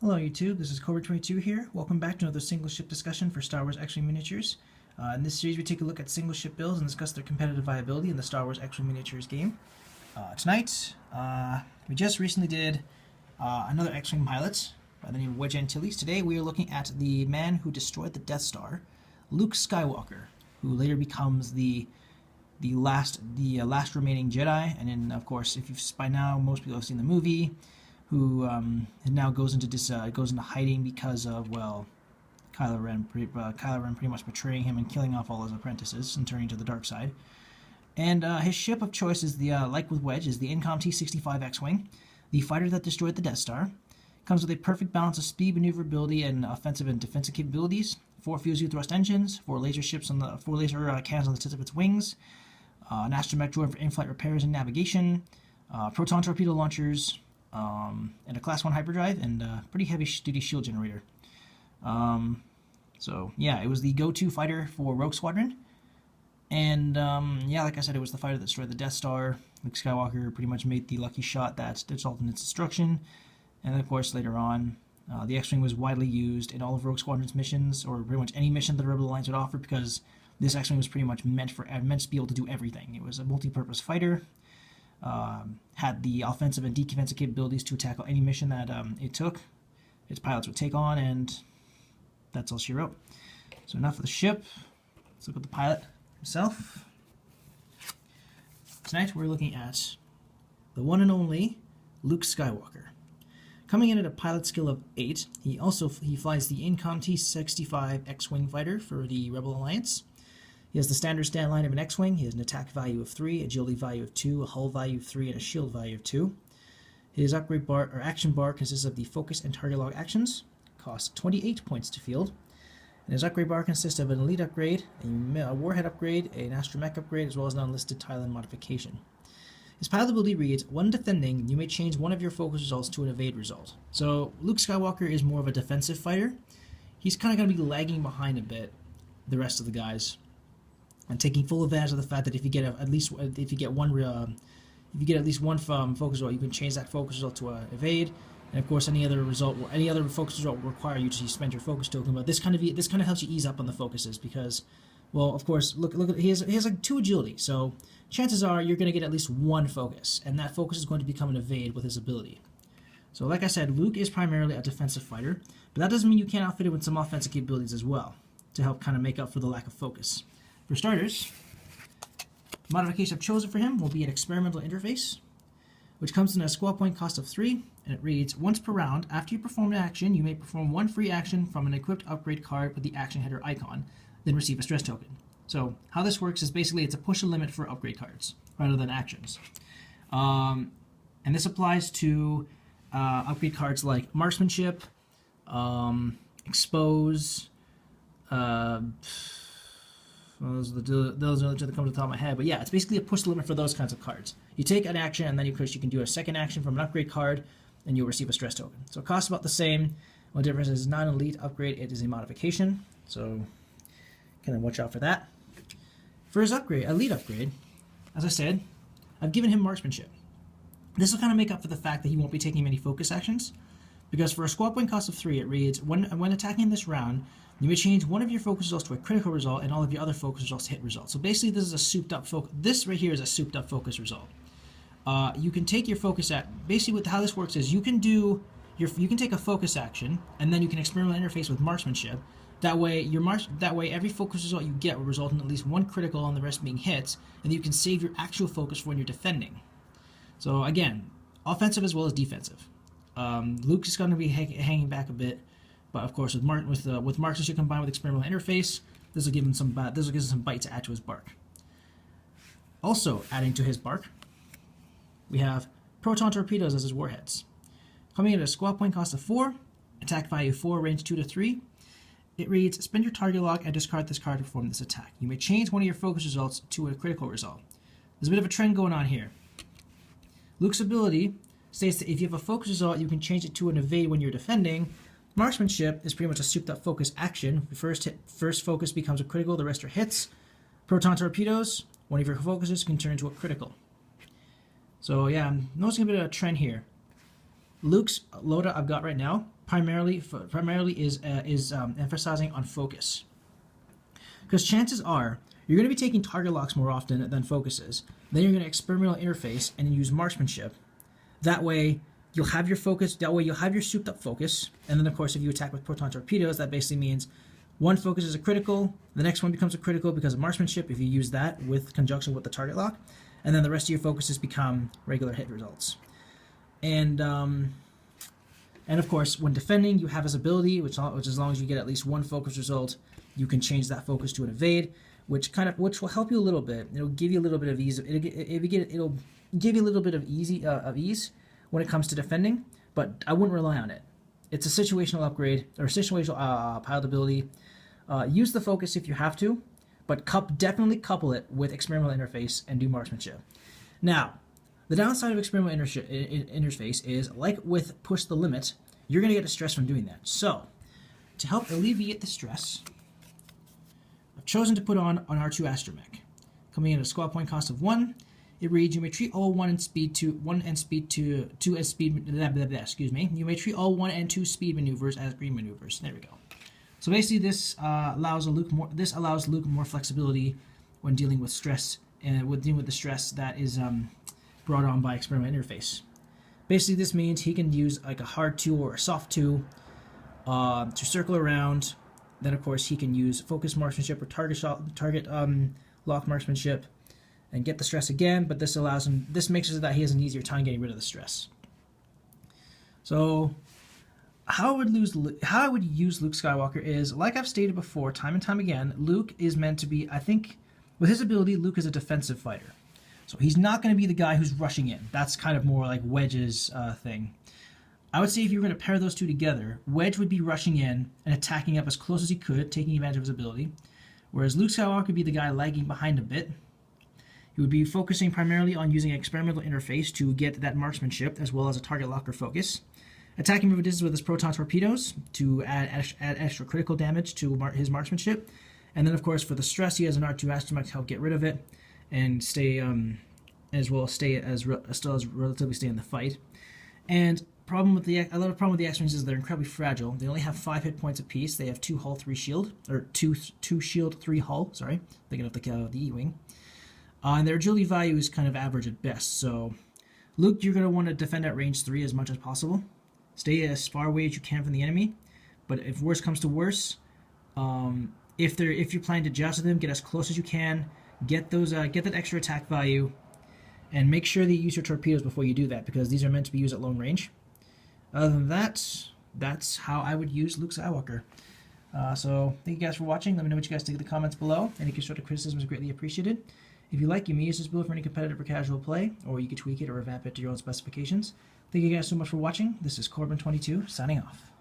Hello YouTube, this is Cobra22 here. Welcome back to another single ship discussion for Star Wars X-Wing miniatures. In this series we take a look at single ship builds and discuss their competitive viability in the Star Wars X-Wing miniatures game. Tonight, we just recently did another X-Wing pilot by the name of Wedge Antilles. Today we are looking at the man who destroyed the Death Star, Luke Skywalker, who later becomes the last remaining Jedi, and then of course, if you've by now most people have seen the movie, who now goes into hiding because of, well, Kylo Ren pretty much betraying him and killing off all his apprentices and turning to the dark side. And his ship of choice is the like with Wedge is the Incom T-65 X-Wing, the fighter that destroyed the Death Star. Comes with a perfect balance of speed, maneuverability, and offensive and defensive capabilities. 4 fused thrust engines, 4 laser cannons on the tips of its wings, an astromech droid for in-flight repairs and navigation, proton torpedo launchers, and a Class 1 hyperdrive, and a pretty heavy-duty shield generator. So, yeah, it was the go-to fighter for Rogue Squadron. And, yeah, like I said, it was the fighter that destroyed the Death Star. Luke Skywalker pretty much made the lucky shot that resulted in its destruction. And, of course, later on, the X-Wing was widely used in all of Rogue Squadron's missions, or pretty much any mission that the Rebel Alliance would offer, because this X-Wing was pretty much meant to be able to do everything. It was a multi-purpose fighter. Had the offensive and defensive capabilities to tackle any mission that its pilots would take on, and that's all she wrote. So enough of the ship. Let's look at the pilot himself. Tonight we're looking at the one and only Luke Skywalker. Coming in at a pilot skill of 8, he flies the Incom T-65 X-Wing fighter for the Rebel Alliance. He has the standard stat line of an X-Wing. He has an attack value of 3, agility value of 2, a hull value of 3, and a shield value of 2. His upgrade bar or action bar consists of the focus and target log actions. Costs 28 points to field. And his upgrade bar consists of an elite upgrade, a warhead upgrade, an astromech upgrade, as well as an unlisted Thailand modification. His pilot ability reads, when defending, you may change one of your focus results to an evade result. So Luke Skywalker is more of a defensive fighter. He's kind of going to be lagging behind a bit the rest of the guys, and taking full advantage of the fact that if you get at least one focus result, you can change that focus result to an evade, and of course any other focus result will require you to spend your focus token. But this kind of helps you ease up on the focuses because, well, of course, look at he has like 2 agility, so chances are you're going to get at least 1 focus, and that focus is going to become an evade with his ability. So like I said, Luke is primarily a defensive fighter, but that doesn't mean you can't outfit it with some offensive capabilities as well to help kind of make up for the lack of focus. For starters, the modification I've chosen for him will be an experimental interface, which comes in at a squad point cost of 3, and it reads, once per round, after you perform an action, you may perform 1 free action from an equipped upgrade card with the action header icon, then receive a stress token. So how this works is basically it's a push a limit for upgrade cards rather than actions. And this applies to upgrade cards like marksmanship, expose, those are the two that come to the top of my head, but yeah, it's basically a push limit for those kinds of cards. You take an action, and then you can do a second action from an upgrade card, and you'll receive a stress token. So it costs about the same. One difference is not an elite upgrade, it is a modification, so kind of watch out for that. For his elite upgrade, as I said, I've given him marksmanship. This will kind of make up for the fact that he won't be taking many focus actions, because for a squad point cost of 3, it reads, when attacking this round, you may change one of your focus results to a critical result and all of your other focus results to hit results. So basically this is a souped up focus. This right here is a souped up focus result. You can take your focus basically how this works is you can take a focus action and then you can experimentally interface with marksmanship. That way every focus result you get will result in at least 1 critical and the rest being hits, and you can save your actual focus for when you're defending. So again, offensive as well as defensive. Luke is going to be hanging back a bit. But of course, with marksmanship combined with experimental interface, this will give him some bite to add to his bark. Also, adding to his bark, we have proton torpedoes as his warheads. Coming in at a squad point cost of 4, attack value 4, range 2 to 3. It reads, spend your target log and discard this card to perform this attack. You may change one of your focus results to a critical result. There's a bit of a trend going on here. Luke's ability states that if you have a focus result, you can change it to an evade when you're defending. Marksmanship is pretty much a souped-up focus action. The first focus becomes a critical, the rest are hits. Proton torpedoes, one of your focuses can turn into a critical. So yeah, I'm noticing a bit of a trend here. Luke's loadout I've got right now primarily is emphasizing on focus, because chances are you're going to be taking target locks more often than focuses. Then you're going to experimental interface and use marksmanship. That way you'll have your focus. That way you'll have your souped up focus. And then of course if you attack with proton torpedoes, that basically means one focus is a critical, the next one becomes a critical because of marksmanship if you use that with conjunction with the target lock, and then the rest of your focuses become regular hit results. And of course when defending, you have his ability, which as long as you get at least one focus result, you can change that focus to an evade, which will help you a little bit. It'll give you a little bit of ease. It'll give you a little bit of ease when it comes to defending, but I wouldn't rely on it. It's a situational upgrade or situational pilot ability. Use the focus if you have to, but definitely couple it with experimental interface and do marksmanship. Now, the downside of experimental interface is, like with push the limit, you're going to get a stress from doing that. So, to help alleviate the stress, I've chosen to put on R2 Astromech. Coming in at a squad point cost of 1, it reads, you may treat all 1 and speed 2 as speed, excuse me. You may treat all 1 and 2 speed maneuvers as green maneuvers. There we go. So basically this allows Luke more flexibility when dealing with stress and dealing with the stress that is brought on by experimental interface. Basically this means he can use like a hard 2 or a soft 2 to circle around. Then of course he can use focus marksmanship or target lock marksmanship and get the stress again, but this makes it so that he has an easier time getting rid of the stress. So how I would use Luke Skywalker is, like I've stated before time and time again, Luke is meant to be, I think with his ability, Luke is a defensive fighter. So he's not going to be the guy who's rushing in. That's kind of more like Wedge's thing. I would say if you were going to pair those two together, Wedge would be rushing in and attacking up as close as he could, taking advantage of his ability, whereas Luke Skywalker would be the guy lagging behind a bit. He would be focusing primarily on using experimental interface to get that marksmanship as well as a target locker focus. Attacking from a distance with his proton torpedoes to add extra critical damage to his marksmanship. And then of course for the stress, he has an R2 Astromech to help get rid of it and stay relatively stay in the fight. And problem with the X-Wings is they're incredibly fragile. They only have 5 hit points apiece. They have 2 hull, 3 shield, or 2 shield, 3 hull. Sorry, thinking of the E-wing. And their agility value is kind of average at best. So, Luke, you're going to want to defend at range 3 as much as possible. Stay as far away as you can from the enemy. But if worse comes to worse, if you're planning to joust with them, get as close as you can. Get that extra attack value, and make sure that you use your torpedoes before you do that, because these are meant to be used at long range. Other than that, that's how I would use Luke Skywalker. So thank you guys for watching. Let me know what you guys think in the comments below. Any constructive criticism is greatly appreciated. If you like, you may use this build for any competitive or casual play, or you can tweak it or revamp it to your own specifications. Thank you guys so much for watching. This is Corbin22 signing off.